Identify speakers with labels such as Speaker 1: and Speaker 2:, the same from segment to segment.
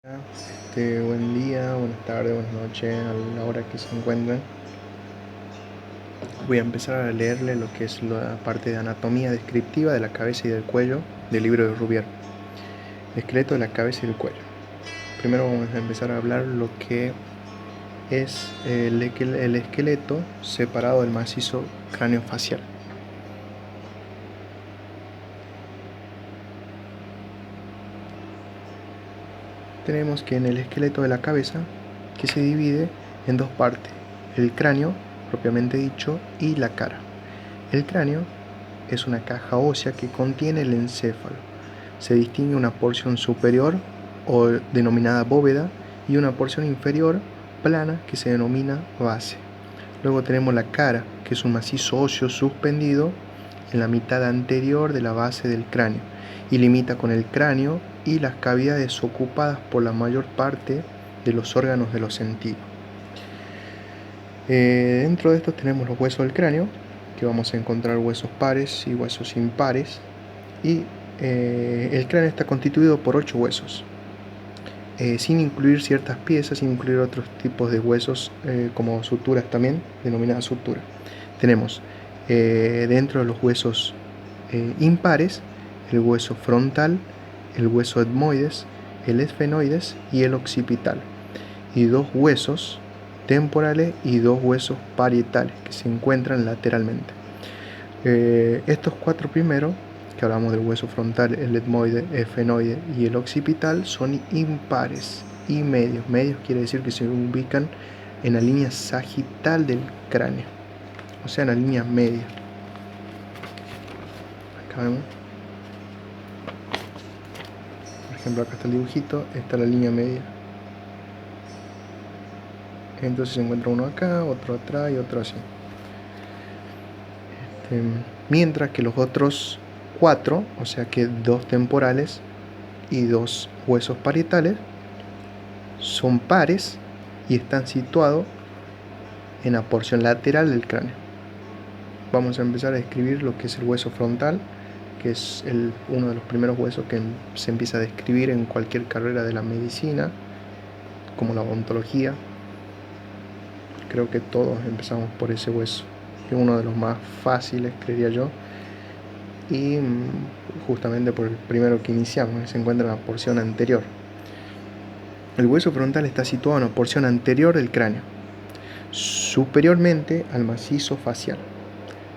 Speaker 1: Buen día, buenas tardes, buenas noches, a la hora que se encuentren. Voy a empezar a leerle lo que es la parte de anatomía descriptiva de la cabeza y del cuello del libro de Rubier. Esqueleto de la cabeza y del cuello. Primero vamos a empezar a hablar lo que es el esqueleto separado del macizo craneofacial. Tenemos que en el esqueleto de la cabeza, que se divide en dos partes, el cráneo, propiamente dicho, y la cara. El cráneo es una caja ósea que contiene el encéfalo. Se distingue una porción superior, o denominada bóveda, y una porción inferior, plana, que se denomina base. Luego tenemos la cara, que es un macizo óseo suspendido en la mitad anterior de la base del cráneo y limita con el cráneo y las cavidades ocupadas por la mayor parte de los órganos de los sentidos. Dentro de esto tenemos los huesos del cráneo, que vamos a encontrar huesos pares y huesos impares, y el cráneo está constituido por 8 huesos, sin incluir ciertas piezas, sin incluir otros tipos de huesos como suturas también, denominadas suturas. Tenemos dentro de los huesos impares el hueso frontal, el hueso etmoides, el esfenoides y el occipital, y 2 huesos temporales y 2 huesos parietales que se encuentran lateralmente. Estos 4 primeros, que hablamos del hueso frontal, el etmoide, esfenoide y el occipital, son impares y medios. Medios quiere decir que se ubican en la línea sagital del cráneo, o sea, en la línea media. Acá vemos. Por ejemplo, acá está el dibujito, está la línea media. Entonces se encuentra uno acá, otro atrás y otro así. Mientras que los otros 4, o sea que 2 temporales y 2 huesos parietales, son pares y están situados en la porción lateral del cráneo. Vamos a empezar a describir lo que es el hueso frontal, que es uno de los primeros huesos que se empieza a describir en cualquier carrera de la medicina, como la odontología. Creo que todos empezamos por ese hueso, que es uno de los más fáciles, creería yo, y justamente por el primero que iniciamos, se encuentra en la porción anterior. El hueso frontal está situado en la porción anterior del cráneo, superiormente al macizo facial.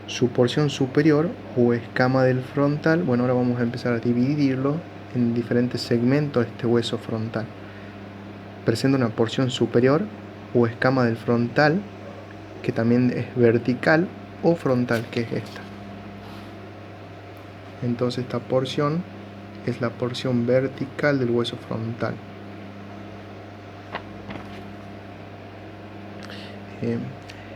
Speaker 1: Su porción superior o escama del frontal, bueno, ahora vamos a empezar a dividirlo en diferentes segmentos de este hueso frontal. Presenta una porción superior o escama del frontal, que también es vertical o frontal, que es esta. Entonces esta porción es la porción vertical del hueso frontal.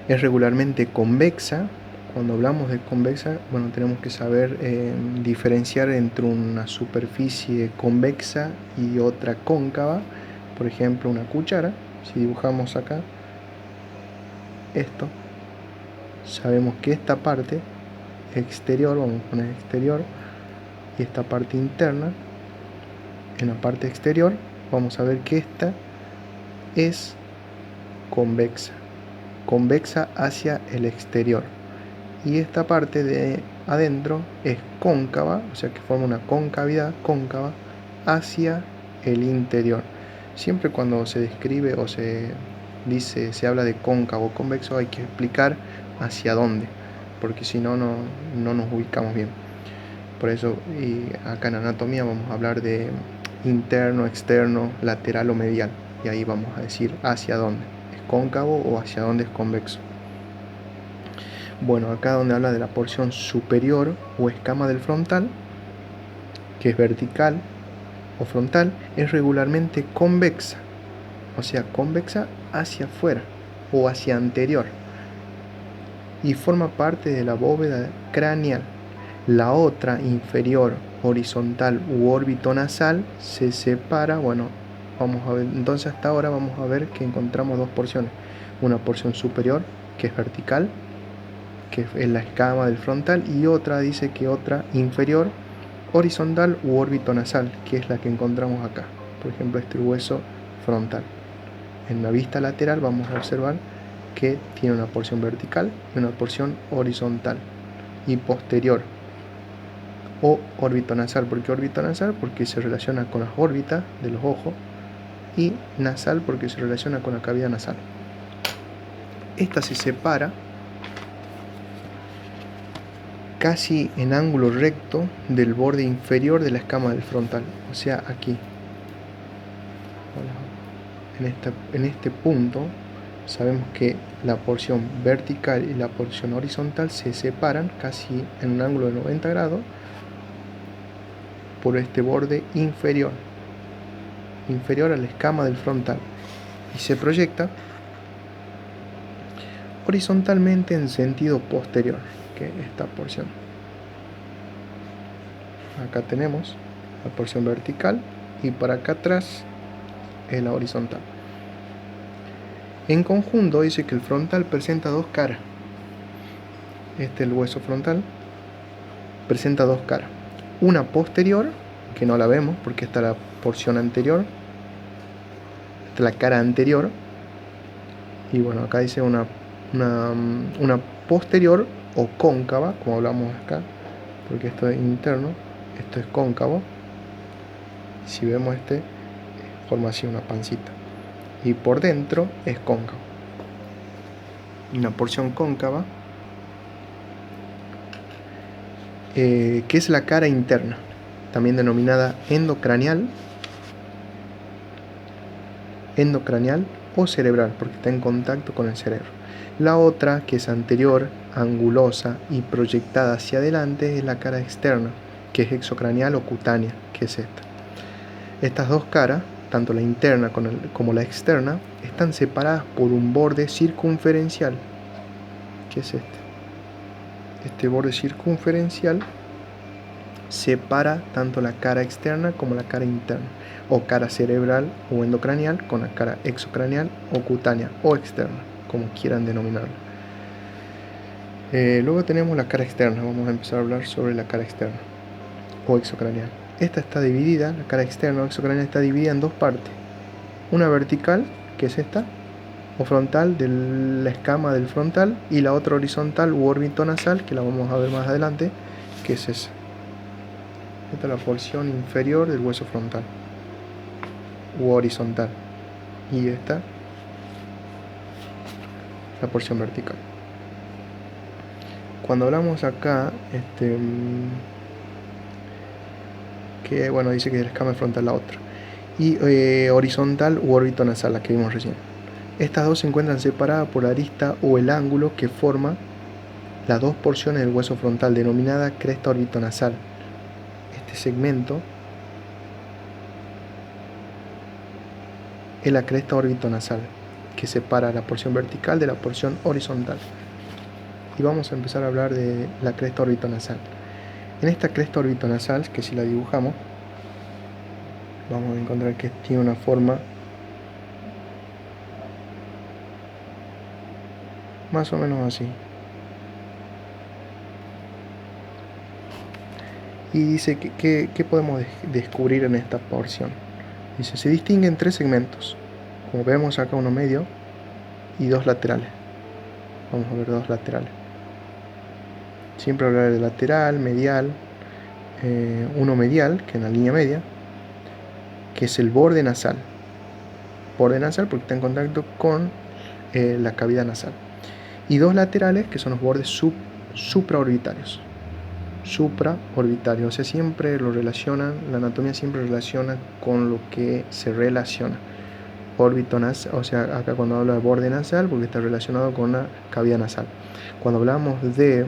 Speaker 1: Es regularmente convexa. Cuando hablamos de convexa, bueno, tenemos que saber diferenciar entre una superficie convexa y otra cóncava. Por ejemplo, una cuchara. Si dibujamos acá esto, sabemos que esta parte exterior, vamos a poner exterior, y esta parte interna, en la parte exterior, vamos a ver que esta es convexa hacia el exterior, y esta parte de adentro es cóncava, o sea que forma una concavidad cóncava hacia el interior. Siempre cuando se describe o se habla de cóncavo o convexo, hay que explicar hacia dónde, porque si no, no nos ubicamos bien. Por eso, y acá en anatomía vamos a hablar de interno, externo, lateral o medial, y ahí vamos a decir hacia dónde es cóncavo o hacia dónde es convexo. Bueno, acá donde habla de la porción superior o escama del frontal, que es vertical o frontal, es regularmente convexa, o sea, convexa hacia afuera o hacia anterior, y forma parte de la bóveda craneal. La otra, inferior, horizontal u órbito nasal, se separa. Bueno, vamos a ver, entonces hasta ahora vamos a ver que encontramos 2 porciones. Una porción superior, que es vertical, que es la escama del frontal, y otra, dice que otra inferior, horizontal u órbito nasal, que es la que encontramos acá. Por ejemplo, este hueso frontal. En la vista lateral vamos a observar que tiene una porción vertical y una porción horizontal y posterior, o orbitonasal. ¿Por qué orbitonasal? Porque se relaciona con las órbitas de los ojos, y nasal porque se relaciona con la cavidad nasal. Esta se separa casi en ángulo recto del borde inferior de la escama del frontal, o sea, aquí. En este punto sabemos que la porción vertical y la porción horizontal se separan casi en un ángulo de 90 grados por este borde inferior a la escama del frontal, y se proyecta horizontalmente en sentido posterior, que es esta porción. Acá tenemos la porción vertical y para acá atrás es la horizontal. En conjunto dice que el frontal presenta dos caras. El hueso frontal presenta dos caras. Una posterior, que no la vemos porque está la porción anterior, está la cara anterior, y bueno, acá dice una posterior o cóncava, como hablamos acá, porque esto es interno, esto es cóncavo. Si vemos forma así una pancita, y por dentro es cóncavo. Una porción cóncava, que es la cara interna, también denominada endocranial o cerebral, porque está en contacto con el cerebro. La otra, que es anterior, angulosa y proyectada hacia adelante, es la cara externa, que es exocranial o cutánea, que es esta. Estas dos caras, tanto la interna como la externa, están separadas por un borde circunferencial, que es este. Este borde circunferencial separa tanto la cara externa como la cara interna, o cara cerebral o endocranial con la cara exocranial o cutánea o externa, como quieran denominarla. Luego tenemos la cara externa. Vamos a empezar a hablar sobre la cara externa o exocranial. Esta está dividida, la cara externa o exocranial está dividida en dos partes. Una vertical, que es esta, o frontal, de la escama del frontal, y la otra horizontal u orbitonasal, que la vamos a ver más adelante, que es esa. Esta es la porción inferior del hueso frontal u horizontal, y esta la porción vertical. Cuando hablamos acá, que bueno, dice que la escama frontal la otra, y horizontal u orbitonasal, la que vimos recién. Estas dos se encuentran separadas por la arista o el ángulo que forma las dos porciones del hueso frontal, denominada cresta orbitonasal. Este segmento es la cresta orbitonasal, que separa la porción vertical de la porción horizontal. Y vamos a empezar a hablar de la cresta orbitonasal. En esta cresta orbitonasal, que si la dibujamos, vamos a encontrar que tiene una forma más o menos así. Y dice ¿qué podemos descubrir en esta porción? Dice, se distinguen tres segmentos, como vemos acá, uno medio y dos laterales. Vamos a ver dos laterales. Siempre hablar de lateral, medial, uno medial, que es la línea media, que es el borde nasal. Borde nasal porque está en contacto con la cavidad nasal. Y dos laterales, que son los bordes supraorbitarios. O sea, siempre lo relacionan, la anatomía siempre relaciona con lo que se relaciona. Órbito nasal, o sea, acá cuando habla de borde nasal, porque está relacionado con la cavidad nasal. Cuando hablamos de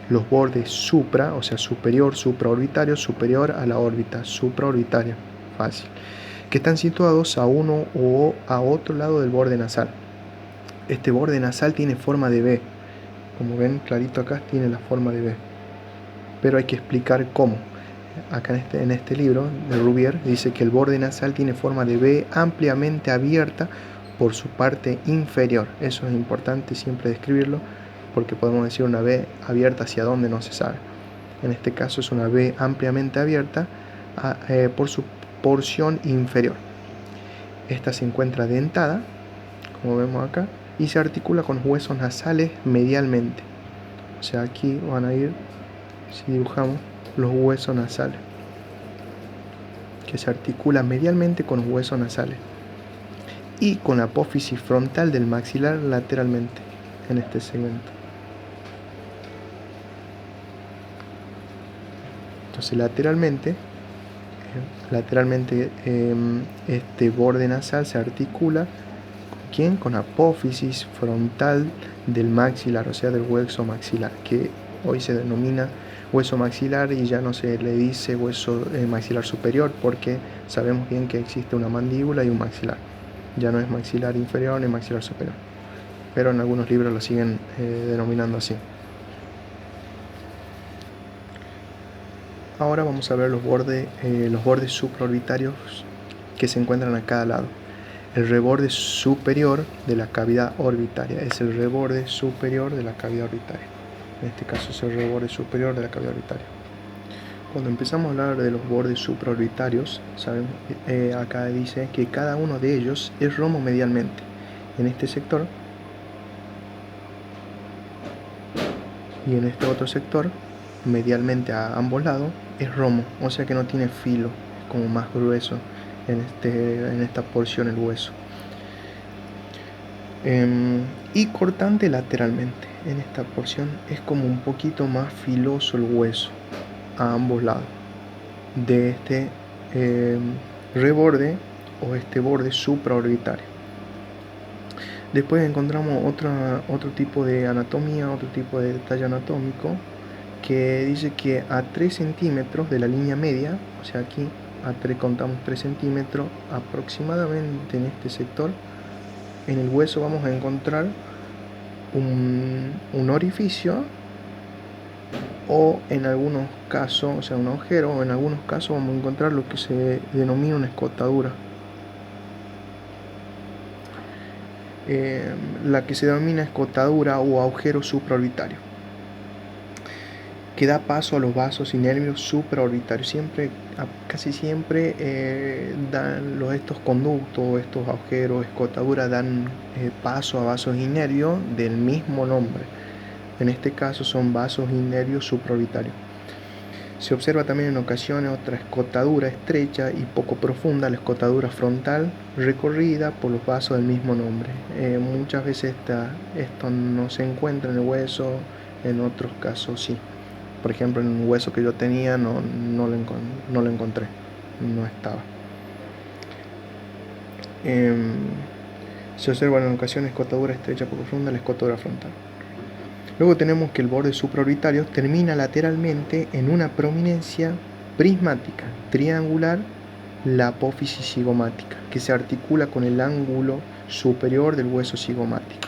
Speaker 1: los bordes supra, o sea, superior, supraorbitario, superior a la órbita, supraorbitaria, fácil, que están situados a uno o a otro lado del borde nasal. Este borde nasal tiene forma de V. Como ven clarito acá, tiene la forma de V. Pero hay que explicar cómo. Acá en este libro de Rubier dice que el borde nasal tiene forma de V ampliamente abierta por su parte inferior. Eso es importante siempre describirlo, porque podemos decir una V abierta hacia donde no se sabe. En este caso es una V ampliamente abierta por su porción inferior. Esta se encuentra dentada, como vemos acá, y se articula con los huesos nasales medialmente. O sea, aquí van a ir, si dibujamos, los huesos nasales, que se articula medialmente con los huesos nasales y con la apófisis frontal del maxilar lateralmente en este segmento. Entonces lateralmente este borde nasal se articula ¿con quién? Con apófisis frontal del maxilar, o sea del hueso maxilar, que hoy se denomina hueso maxilar y ya no se le dice hueso maxilar superior, porque sabemos bien que existe una mandíbula y un maxilar. Ya no es maxilar inferior ni maxilar superior, pero en algunos libros lo siguen denominando así. Ahora vamos a ver los bordes supraorbitarios que se encuentran a cada lado. El reborde superior de la cavidad orbitaria es el reborde superior de la cavidad orbitaria. En este caso es el reborde superior de la cavidad orbitaria. Cuando empezamos a hablar de los bordes supraorbitarios, sabemos, acá dice que cada uno de ellos es romo medialmente. En este sector y en este otro sector, medialmente a ambos lados, es romo, o sea que no tiene filo, es como más grueso en esta porción el hueso. Y cortante lateralmente, en esta porción es como un poquito más filoso el hueso a ambos lados de este reborde o este borde supraorbitario. Después encontramos otro tipo de anatomía, otro tipo de detalle anatómico, que dice que a 3 centímetros de la línea media, o sea aquí contamos 3 centímetros aproximadamente en este sector, en el hueso vamos a encontrar un orificio, o en algunos casos, o sea un agujero, o en algunos casos vamos a encontrar lo que se denomina una escotadura. La que se denomina escotadura o agujero supraorbitario, que da paso a los vasos y nervios supraorbitarios. Casi siempre dan estos conductos, estos agujeros, escotaduras, dan paso a vasos y nervios del mismo nombre. En este caso son vasos y nervios supraorbitarios. Se observa también en ocasiones otra escotadura estrecha y poco profunda, la escotadura frontal, recorrida por los vasos del mismo nombre. Muchas veces esto no se encuentra en el hueso, en otros casos sí. Por ejemplo, en un hueso que yo tenía no lo encontré, no estaba. Se observa en ocasiones escotadura estrecha poco profunda, la escotadura frontal. Luego tenemos que el borde supraorbitario termina lateralmente en una prominencia prismática, triangular, la apófisis cigomática, que se articula con el ángulo superior del hueso cigomático.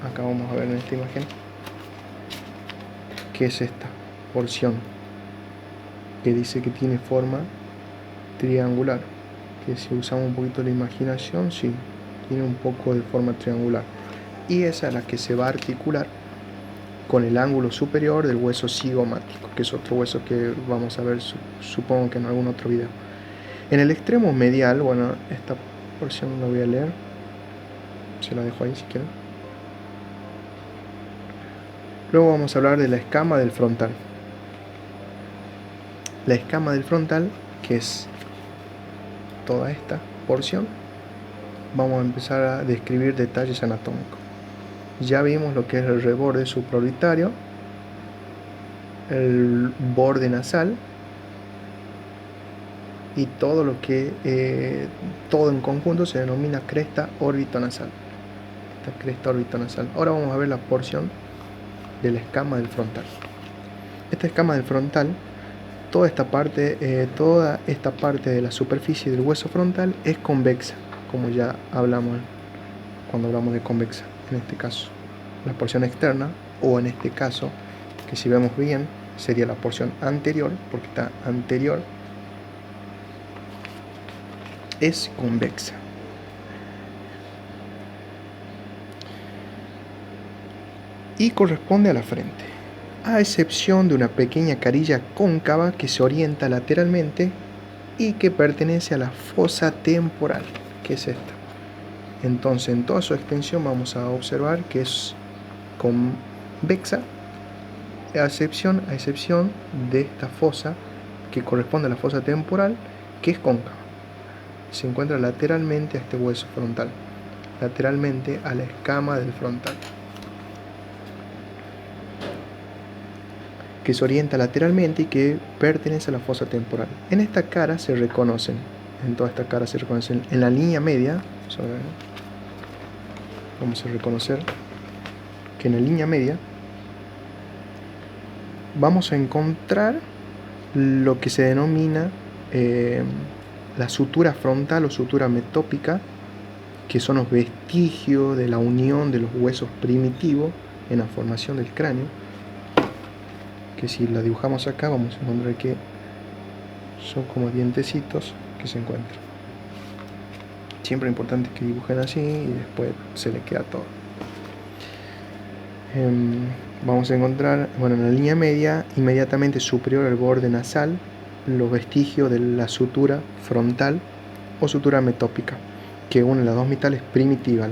Speaker 1: Acá vamos a ver en esta imagen que es esta porción que dice que tiene forma triangular, que si usamos un poquito la imaginación, sí, tiene un poco de forma triangular, y esa es la que se va a articular con el ángulo superior del hueso cigomático, que es otro hueso que vamos a ver, supongo que en algún otro video. En el extremo medial, bueno, esta porción la voy a leer, se la dejo ahí si quieren. Luego vamos a hablar de la escama del frontal. La escama del frontal, que es toda esta porción, vamos a empezar a describir detalles anatómicos. Ya vimos lo que es el reborde supraorbitario, el borde nasal y todo lo que todo en conjunto se denomina cresta orbitonasal. Esta cresta orbitonasal. Ahora vamos a ver la porción de la escama del frontal. Esta escama del frontal, toda esta parte de la superficie del hueso frontal es convexa, como ya hablamos cuando hablamos de convexa. En este caso, la porción externa, o en este caso, que si vemos bien, sería la porción anterior, porque está anterior, es convexa. Y corresponde a la frente, a excepción de una pequeña carilla cóncava que se orienta lateralmente y que pertenece a la fosa temporal, que es esta. Entonces, en toda su extensión vamos a observar que es convexa, a excepción de esta fosa que corresponde a la fosa temporal, que es cóncava. Se encuentra lateralmente a este hueso frontal, lateralmente a la escama del frontal, que se orienta lateralmente y que pertenece a la fosa temporal. En esta cara se reconocen, en toda esta cara se reconocen, en la línea media, vamos a reconocer que en la línea media vamos a encontrar lo que se denomina la sutura frontal o sutura metópica, que son los vestigios de la unión de los huesos primitivos en la formación del cráneo, que si la dibujamos acá vamos a encontrar que son como dientecitos que se encuentran. Siempre es importante que dibujen así y después se le queda todo. Vamos a encontrar, en la línea media, inmediatamente superior al borde nasal, los vestigios de la sutura frontal o sutura metópica, que une las dos mitades primitivas,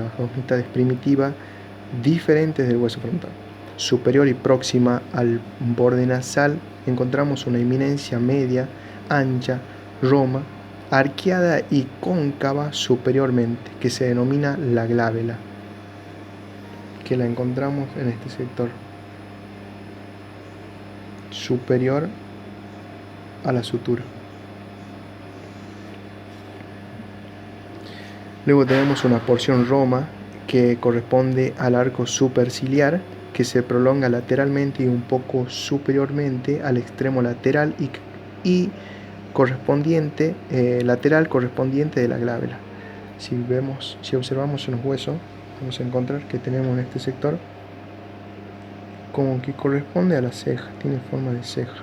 Speaker 1: diferentes del hueso frontal. Superior y próxima al borde nasal encontramos una eminencia media, ancha, roma, arqueada y cóncava superiormente, que se denomina la glabela, que la encontramos en este sector, superior a la sutura. Luego tenemos una porción roma que corresponde al arco superciliar, que se prolonga lateralmente y un poco superiormente al extremo lateral y correspondiente, lateral correspondiente de la glabela. Si observamos en los huesos, vamos a encontrar que tenemos en este sector como que corresponde a la ceja, tiene forma de ceja.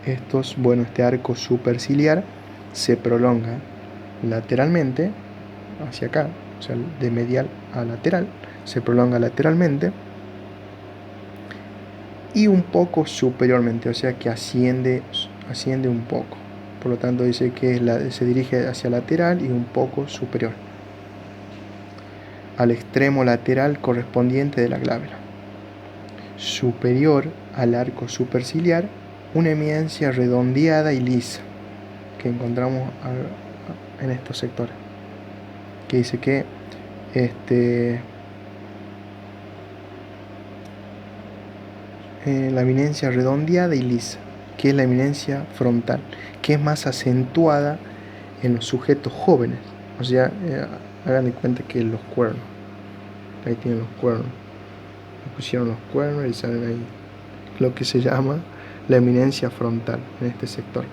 Speaker 1: Este arco superciliar se prolonga lateralmente hacia acá, o sea, de medial a lateral, se prolonga lateralmente y un poco superiormente, o sea que asciende un poco. Por lo tanto dice que se dirige hacia lateral y un poco superior al extremo lateral correspondiente de la glabela. Superior al arco superciliar, una eminencia redondeada y lisa que encontramos en estos sectores, que dice que la eminencia redondeada y lisa, que es la eminencia frontal, que es más acentuada en los sujetos jóvenes. O sea, hagan de cuenta que los cuernos, ahí tienen los cuernos, le pusieron los cuernos y salen ahí lo que se llama la eminencia frontal en este sector.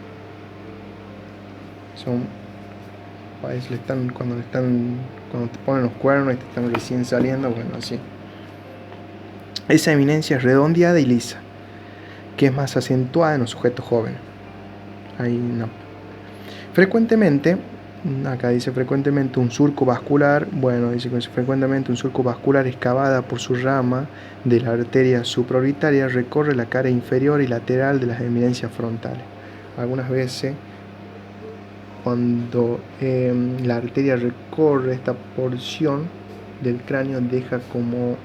Speaker 1: Cuando te ponen los cuernos y te están recién saliendo, así. Esa eminencia es redondeada y lisa, que es más acentuada en los sujetos jóvenes. Ahí no. Frecuentemente, acá dice frecuentemente un surco vascular, dice que frecuentemente un surco vascular excavada por su rama de la arteria supraorbitaria recorre la cara inferior y lateral de las eminencias frontales. Algunas veces, cuando la arteria recorre esta porción del cráneo, deja como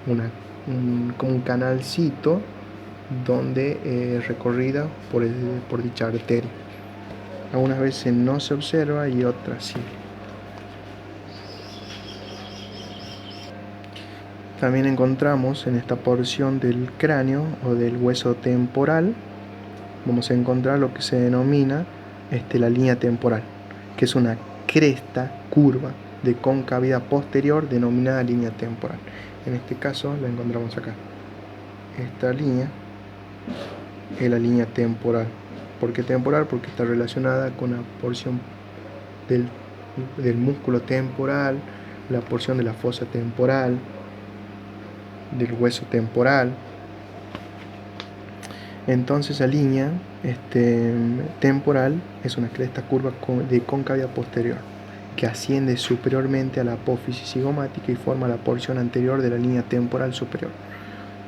Speaker 1: un canalcito donde es recorrida por dicha arteria. Algunas veces no se observa y otras sí. También encontramos en esta porción del cráneo o del hueso temporal, vamos a encontrar lo que se denomina la línea temporal, que es una cresta curva de concavidad posterior denominada línea temporal. En este caso la encontramos acá. Esta línea es la línea temporal. ¿Por qué temporal? Porque está relacionada con la porción del músculo temporal, la porción de la fosa temporal, del hueso temporal. Entonces la línea temporal es una cresta curva de concavidad posterior que asciende superiormente a la apófisis cigomática y forma la porción anterior de la línea temporal superior.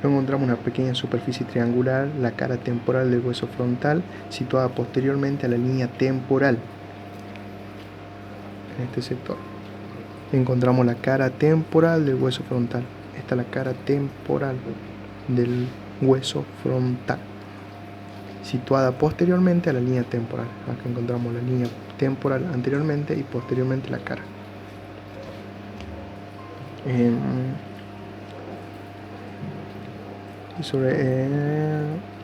Speaker 1: Luego encontramos una pequeña superficie triangular, la cara temporal del hueso frontal, situada posteriormente a la línea temporal. En este sector encontramos la cara temporal del hueso frontal. Esta es la cara temporal del hueso frontal, situada posteriormente a la línea temporal. Acá encontramos la línea temporal anteriormente y posteriormente la cara. Sobre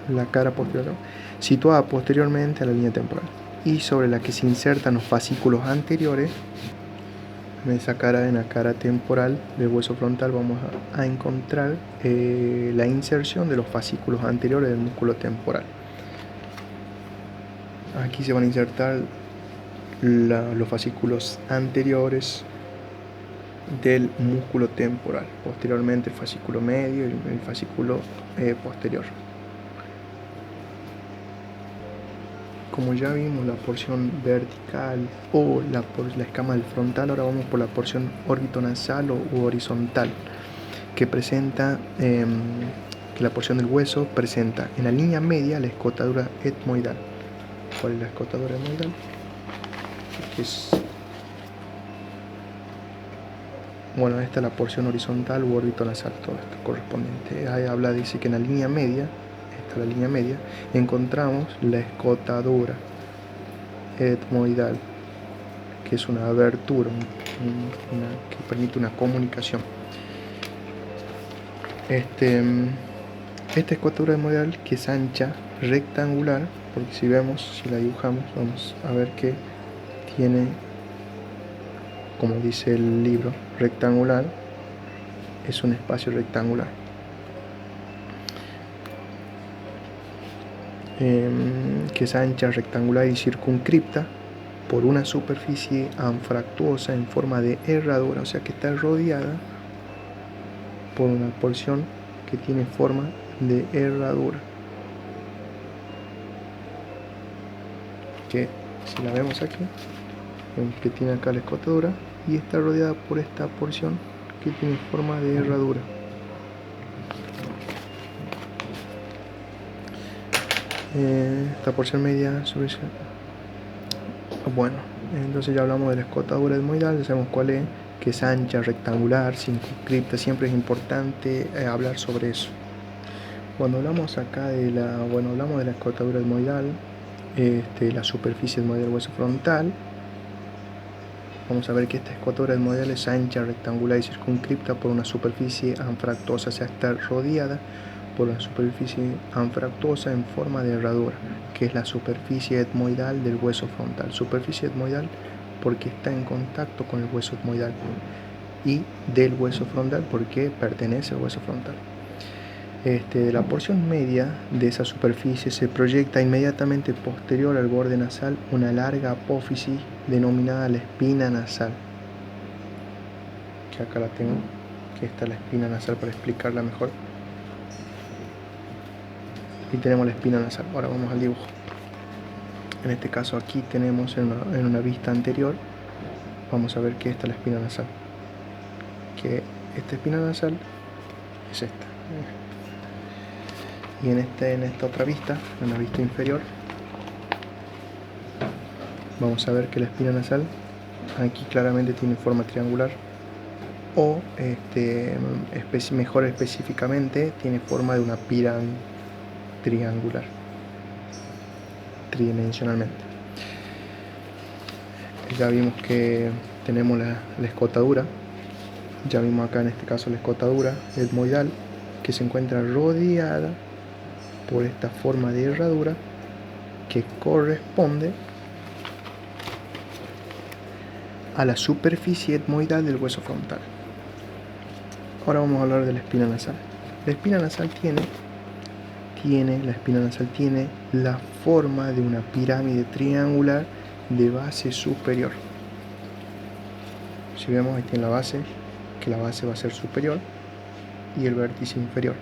Speaker 1: la cara posterior, situada posteriormente a la línea temporal y sobre la que se insertan los fascículos anteriores. En esa cara, en la cara temporal del hueso frontal, vamos a encontrar la inserción de los fascículos anteriores del músculo temporal. Aquí se van a insertar los fascículos anteriores del músculo temporal, posteriormente el fascículo medio y el fascículo posterior. Como ya vimos la porción vertical o la escama del frontal, ahora vamos por la porción orbitonasal u horizontal, que presenta que la porción del hueso presenta en la línea media la escotadura etmoidal. ¿Cuál es la escotadura etmoidal? Bueno, esta es la porción horizontal u orbitonasal, todo esto correspondiente. Ahí dice que en la línea media, esta es la línea media, encontramos la escotadura etmoidal, que es una abertura que permite una comunicación. Esta escotadura etmoidal, que es ancha, rectangular, porque si la dibujamos, vamos a ver que tiene, como dice el libro, rectangular, es un espacio rectangular. Que es ancha, rectangular y circunscripta por una superficie anfractuosa en forma de herradura, o sea que está rodeada por una porción que tiene forma de herradura, que si la vemos aquí, vemos que tiene acá la escotadura y está rodeada por esta porción que tiene forma de herradura. Esta porción media sobre... Bueno, entonces ya hablamos de la escotadura etmoidal, ya sabemos cuál es, que es ancha, rectangular, circunscripta. Siempre es importante hablar sobre eso. Cuando hablamos acá hablamos de la escotadura etmoidal, la superficie etmoidal del hueso frontal. Vamos a ver que esta escotadura etmoidal es ancha, rectangular y circunscripta por una superficie anfractuosa, o sea, está rodeada por una superficie anfractuosa en forma de herradura, que es la superficie etmoidal del hueso frontal. Superficie etmoidal porque está en contacto con el hueso etmoidal, y del hueso frontal porque pertenece al hueso frontal. De la porción media de esa superficie se proyecta inmediatamente posterior al borde nasal una larga apófisis denominada la espina nasal, que acá la tengo, que esta es la espina nasal para explicarla mejor. Y tenemos la espina nasal. Ahora vamos al dibujo. En este caso aquí tenemos en una vista anterior, vamos a ver que esta es la espina nasal, que esta espina nasal es esta. Y en esta otra vista, en la vista inferior, vamos a ver que la espina nasal aquí claramente tiene forma triangular, o mejor específicamente tiene forma de una pirámide triangular, tridimensionalmente. Ya vimos que tenemos la escotadura, ya vimos acá en este caso la escotadura etmoidal, que se encuentra rodeada por esta forma de herradura que corresponde a la superficie etmoidal del hueso frontal. Ahora vamos a hablar de la espina nasal. La espina nasal tiene la forma de una pirámide triangular de base superior. Si vemos, ahí tiene la base, que la base va a ser superior, y el vértice inferior.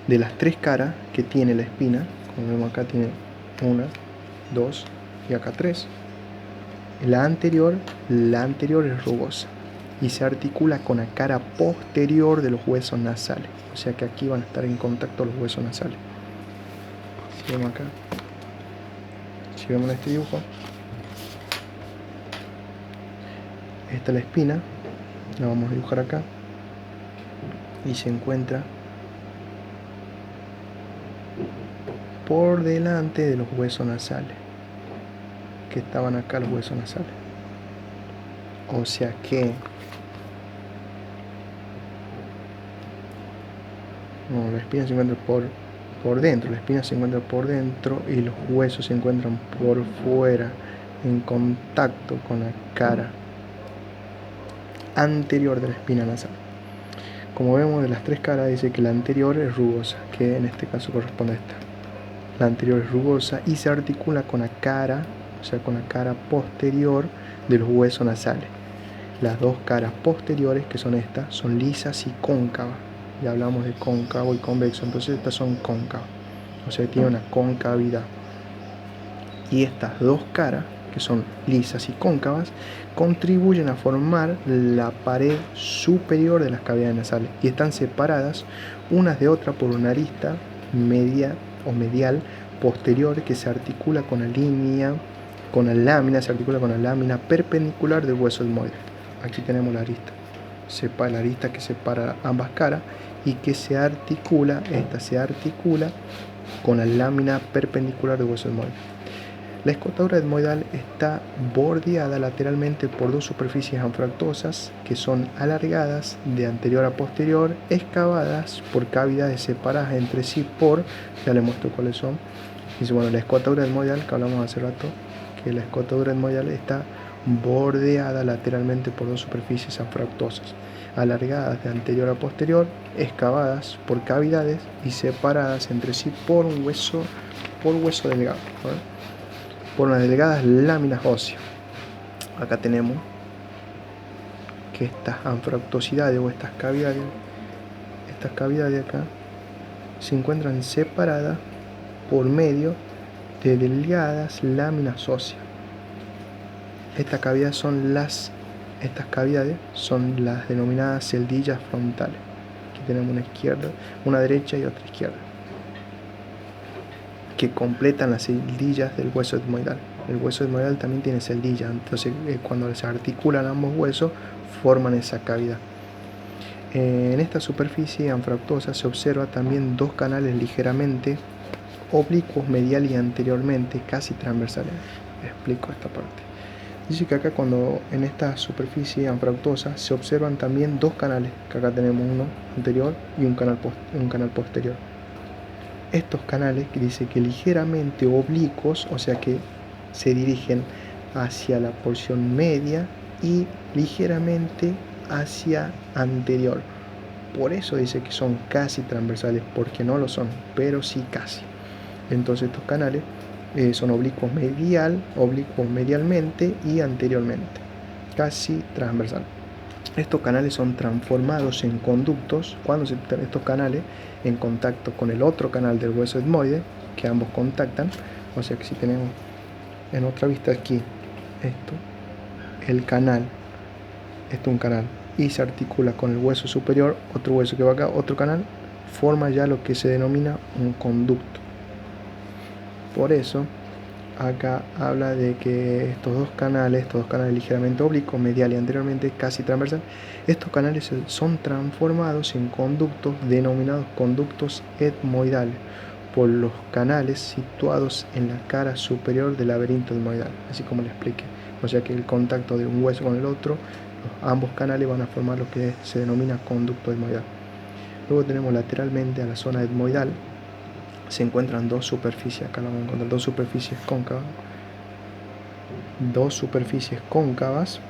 Speaker 1: De las tres caras que tiene la espina, como vemos acá tiene 1, 2 y acá 3. La anterior es rugosa y se articula con la cara posterior de los huesos nasales. O sea que aquí van a estar en contacto los huesos nasales. Si vemos acá, si vemos en este dibujo, esta es la espina, la vamos a dibujar acá, y se encuentra por delante de los huesos nasales, que estaban acá los huesos nasales. O sea que la espina se encuentra por dentro, la espina se encuentra por dentro y los huesos se encuentran por fuera, en contacto con la cara anterior de la espina nasal. Como vemos, de las tres caras dice que la anterior es rugosa, que en este caso corresponde a esta. La anterior es rugosa y se articula con la cara, o sea, con la cara posterior de los huesos nasales. Las dos caras posteriores, que son estas, son lisas y cóncavas. Ya hablamos de cóncavo y convexo, entonces estas son cóncavas, o sea, tiene una concavidad. Y estas dos caras, que son lisas y cóncavas, contribuyen a formar la pared superior de las cavidades nasales y están separadas unas de otras por una arista media o medial posterior que se articula con la lámina perpendicular del hueso etmoide. Aquí tenemos la arista, la arista que separa ambas caras y que se articula con la lámina perpendicular del hueso etmoide. La escotadura etmoidal está bordeada lateralmente por dos superficies anfractuosas que son alargadas de anterior a posterior, excavadas por cavidades separadas entre sí por, ya les muestro cuáles son. Dice, bueno, la escotadura etmoidal, que hablamos hace rato, que la escotadura etmoidal está bordeada lateralmente por dos superficies anfractuosas, alargadas de anterior a posterior, excavadas por cavidades y separadas entre sí por un hueso delgado, ¿vale? Por unas delgadas láminas óseas. Acá tenemos que estas anfractuosidades o estas cavidades acá se encuentran separadas por medio de delgadas láminas óseas. Estas cavidades son las denominadas celdillas frontales. Aquí tenemos una derecha y otra izquierda, que completan las celdillas del hueso etmoidal. El hueso etmoidal también tiene celdillas, entonces cuando se articulan ambos huesos forman esa cavidad. En esta superficie anfractuosa se observa también dos canales ligeramente oblicuos medial y anteriormente, casi transversales. Explico esta parte. Dice que acá en esta superficie anfractuosa se observan también dos canales, que acá tenemos uno anterior y un canal posterior. Estos canales que dice que ligeramente oblicuos, o sea que se dirigen hacia la porción media y ligeramente hacia anterior. Por eso dice que son casi transversales, porque no lo son, pero sí casi. Entonces estos canales son oblicuos medialmente y anteriormente, casi transversal. Estos canales son transformados en conductos cuando se ponen estos canales en contacto con el otro canal del hueso etmoide, que ambos contactan. O sea que si tenemos en otra vista aquí un canal, y se articula con el hueso superior, otro hueso que va acá, otro canal, forma ya lo que se denomina un conducto. Por eso acá habla de que estos dos canales ligeramente oblicuos, medial y anteriormente casi transversal, estos canales son transformados en conductos denominados conductos etmoidales por los canales situados en la cara superior del laberinto etmoidal, así como le expliqué. O sea que el contacto de un hueso con el otro, ambos canales van a formar lo que se denomina conducto etmoidal. Luego tenemos lateralmente a la zona etmoidal se encuentran dos superficies, acá vamos a encontrar dos superficies cóncavas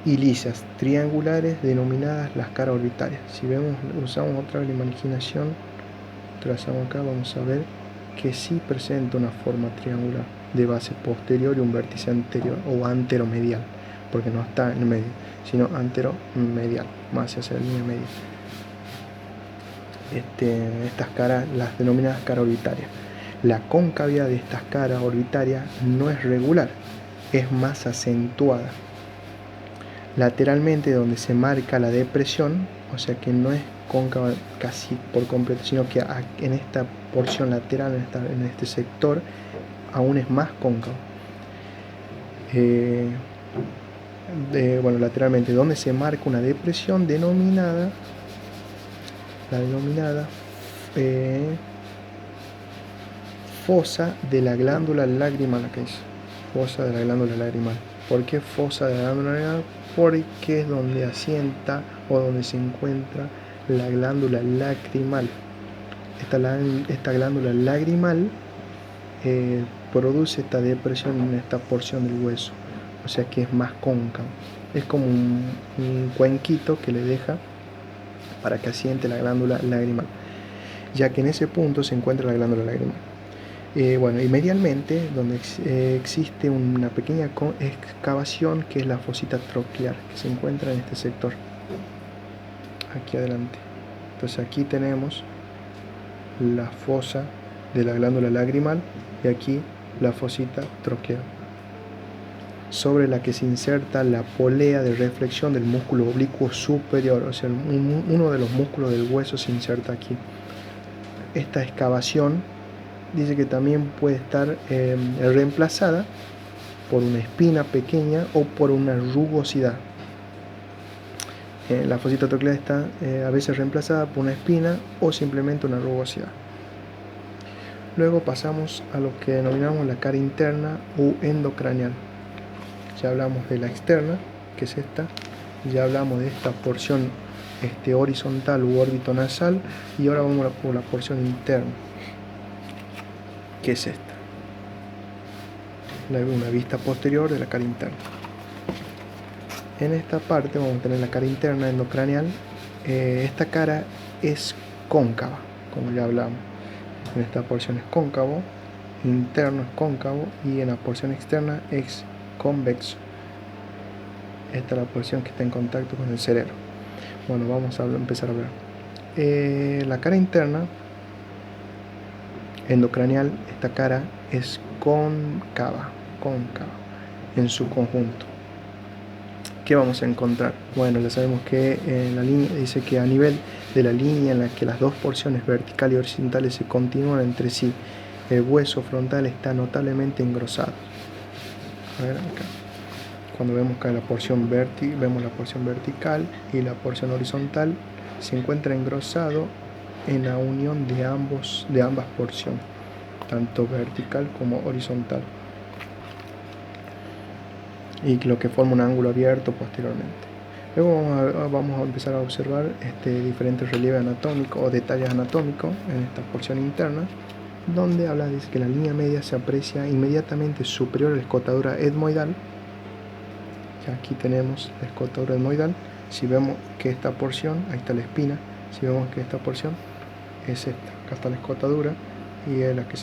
Speaker 1: y lisas, triangulares, denominadas las caras orbitarias. Si usamos otra vez la imaginación, trazamos acá, vamos a ver que sí presenta una forma triangular de base posterior y un vértice anterior o anteromedial, porque no está en medio, sino anteromedial, más hacia la línea media. Estas caras, las denominadas caras orbitarias. La concavidad de estas caras orbitarias no es regular, es más acentuada. lateralmente donde se marca la depresión, o sea que no es cóncava casi por completo, sino que en esta porción lateral, en este sector, aún es más cóncavo. Bueno, lateralmente donde se marca una depresión denominada fosa de la glándula lagrimal. Acá dice fosa de la glándula lagrimal. ¿Por qué fosa de la glándula lagrimal? Porque es donde asienta o donde se encuentra la glándula lacrimal. Esta glándula lagrimal produce esta depresión en esta porción del hueso, o sea que es más cóncavo. Es como un cuenquito que le deja para que asiente la glándula lagrimal, ya que en ese punto se encuentra la glándula lagrimal. Bueno, y medialmente, donde existe una pequeña excavación que es la fosita troclear, que se encuentra en este sector, aquí adelante. Entonces aquí tenemos la fosa de la glándula lagrimal y aquí la fosita troclear, sobre la que se inserta la polea de reflexión del músculo oblicuo superior, o sea, uno de los músculos del hueso se inserta aquí. Esta excavación dice que también puede estar reemplazada por una espina pequeña o por una rugosidad. La fosita troclear está a veces reemplazada por una espina o simplemente una rugosidad. Luego pasamos a lo que denominamos la cara interna u endocraneal. Ya hablamos de la externa, que es esta. Ya hablamos de esta porción horizontal u órbito nasal. Y ahora vamos por la porción interna, que es esta. Una vista posterior de la cara interna. En esta parte vamos a tener la cara interna endocraneal. Esta cara es cóncava, como ya hablamos. En esta porción es cóncavo, interno es cóncavo y en la porción externa es convexo. Esta es la porción que está en contacto con el cerebro. Bueno, vamos a empezar a ver. La cara interna endocraneal, esta cara es cóncava en su conjunto. ¿Qué vamos a encontrar? Bueno, ya sabemos que la línea dice que a nivel de la línea en la que las dos porciones vertical y horizontales se continúan entre sí, el hueso frontal está notablemente engrosado. A ver acá. Cuando vemos que la porción vemos la porción vertical y la porción horizontal, se encuentra engrosado en la unión de ambas porciones, tanto vertical como horizontal, y lo que forma un ángulo abierto posteriormente. Luego vamos a empezar a observar diferentes relieves anatómicos o detalles anatómicos en esta porción interna, donde dice que la línea media se aprecia inmediatamente superior a la escotadura etmoidal. Ya aquí tenemos la escotadura etmoidal. Si vemos que esta porción, ahí está la espina, si vemos que esta porción es esta, acá está la escotadura, y es la que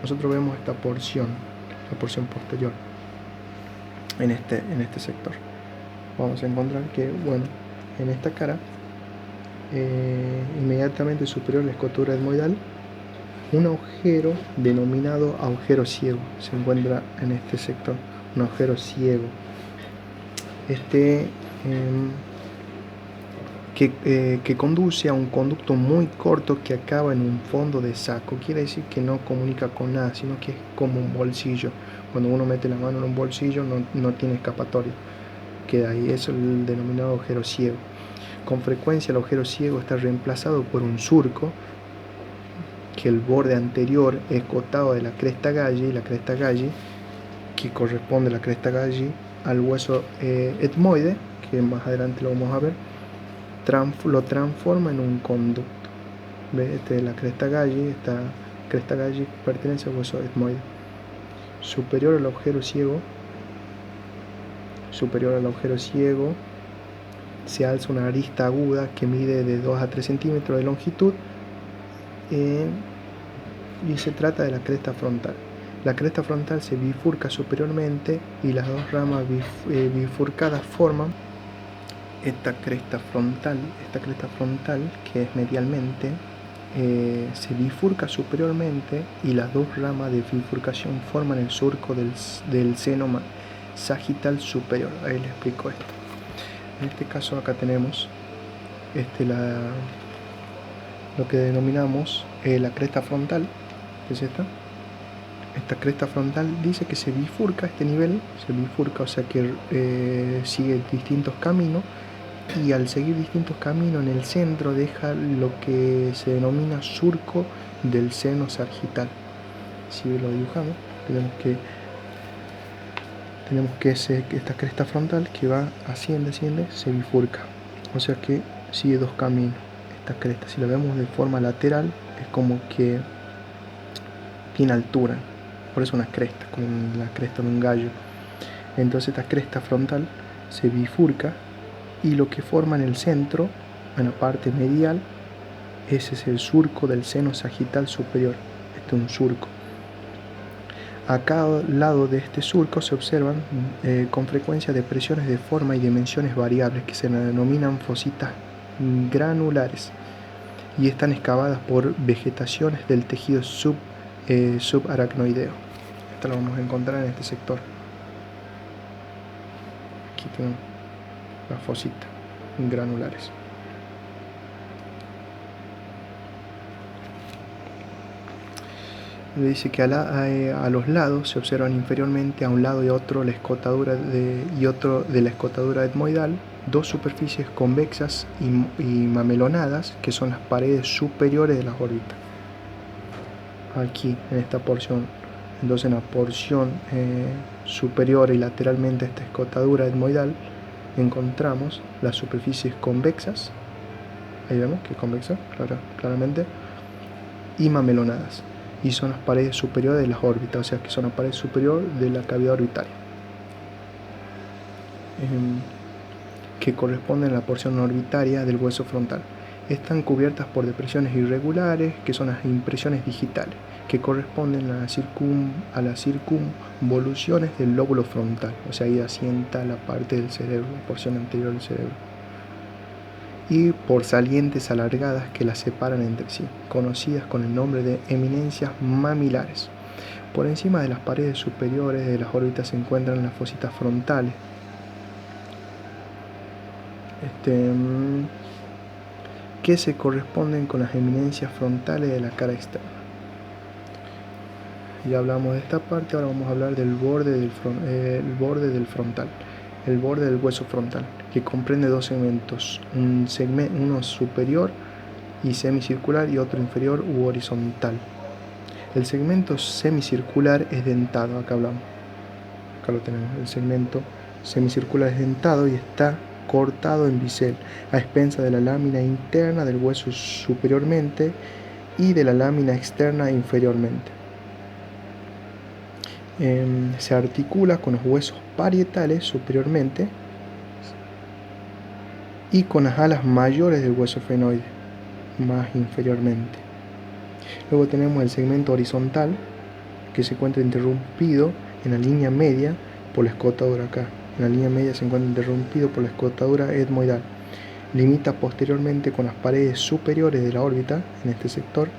Speaker 1: nosotros vemos esta porción, la porción posterior en este sector. Vamos a encontrar que, bueno, en esta cara, inmediatamente superior a la escotadura etmoidal, un agujero denominado agujero ciego se encuentra en este sector, un agujero ciego. Que conduce a un conducto muy corto que acaba en un fondo de saco. Quiere decir que no comunica con nada, sino que es como un bolsillo. Cuando uno mete la mano en un bolsillo no tiene escapatoria, queda ahí. Eso es el denominado agujero ciego. Con frecuencia el agujero ciego está reemplazado por un surco, que el borde anterior es cotado de la cresta galli, y la cresta galli, que corresponde a la cresta galli al hueso etmoide, que más adelante lo vamos a ver, lo transforma en un conducto. ¿Ve? La cresta galli, esta cresta galli pertenece al hueso etmoide. Superior al agujero ciego se alza una arista aguda que mide de 2 a 3 centímetros de longitud, y se trata de la cresta frontal. La cresta frontal se bifurca superiormente y las dos ramas bifurcadas forman esta cresta frontal, que es medialmente, se bifurca superiormente y las dos ramas de bifurcación forman el surco del seno sagital superior. Ahí les explico esto. En este caso acá tenemos lo que denominamos la cresta frontal, que es esta. Esta cresta frontal dice que se bifurca este nivel, se bifurca, o sea que sigue distintos caminos, y al seguir distintos caminos en el centro deja lo que se denomina surco del seno sagital. Si lo dibujamos, tenemos que esta cresta frontal que va asciende, se bifurca, o sea que sigue dos caminos. Esta cresta, si la vemos de forma lateral, es como que tiene altura, por eso una cresta, como la cresta de un gallo. Entonces esta cresta frontal se bifurca, y lo que forma en el centro, en la parte medial, ese es el surco del seno sagital superior. Este es un surco. A cada lado de este surco se observan con frecuencia depresiones de forma y dimensiones variables que se denominan fositas granulares, y están excavadas por vegetaciones del tejido subaracnoideo. Esto lo vamos a encontrar en este sector. Aquí tenemos las fositas granulares. Le dice que a los lados se observan inferiormente, a un lado y otro, la escotadura de la escotadura etmoidal, dos superficies convexas y mamelonadas, que son las paredes superiores de las órbitas. Aquí, en esta porción. Entonces, en la porción superior y lateralmente a esta escotadura etmoidal, encontramos las superficies convexas. Ahí vemos que es convexa, claramente, y mamelonadas. Y son las paredes superiores de las órbitas, o sea que son la pared superior de la cavidad orbitaria, que corresponden a la porción orbitaria del hueso frontal. Están cubiertas por depresiones irregulares, que son las impresiones digitales, que corresponden a las circunvoluciones del lóbulo frontal, o sea, ahí asienta la parte del cerebro, la porción anterior del cerebro, y por salientes alargadas que las separan entre sí, conocidas con el nombre de eminencias mamilares. Por encima de las paredes superiores de las órbitas se encuentran las fositas frontales, que se corresponden con las eminencias frontales de la cara externa. Ya hablamos de esta parte, ahora vamos a hablar del borde del frontal, el borde del hueso frontal, que comprende dos segmentos, uno superior y semicircular y otro inferior u horizontal. El segmento semicircular es dentado, acá lo tenemos, el segmento semicircular es dentado y está cortado en bisel, a expensa de la lámina interna del hueso superiormente y de la lámina externa inferiormente. Se articula con los huesos parietales superiormente y con las alas mayores del hueso efenoide más inferiormente. Luego tenemos el segmento horizontal, que se encuentra interrumpido en la línea media por la escotadura acá. En la línea media se encuentra interrumpido por la escotadura etmoidal. Limita posteriormente con las paredes superiores de la órbita en este sector,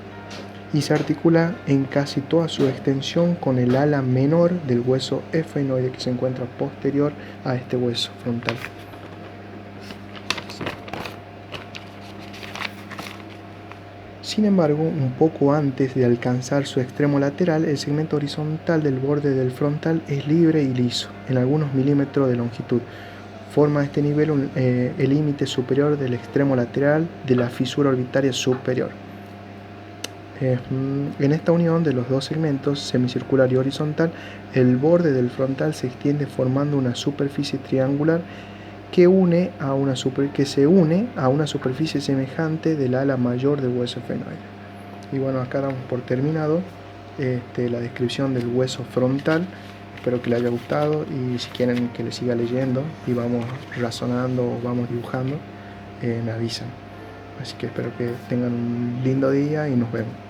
Speaker 1: y se articula en casi toda su extensión con el ala menor del hueso efenoide, que se encuentra posterior a este hueso frontal. Sin embargo, un poco antes de alcanzar su extremo lateral, el segmento horizontal del borde del frontal es libre y liso, en algunos milímetros de longitud. Forma a este nivel el límite superior del extremo lateral de la fisura orbitaria superior. En esta unión de los dos segmentos, semicircular y horizontal, el borde del frontal se extiende formando una superficie triangular que se une a una superficie semejante del ala mayor del hueso efenoide. Y bueno, acá damos por terminado la descripción del hueso frontal. Espero que les haya gustado, y si quieren que les siga leyendo y vamos razonando o vamos dibujando, me avisan. Así que espero que tengan un lindo día y nos vemos.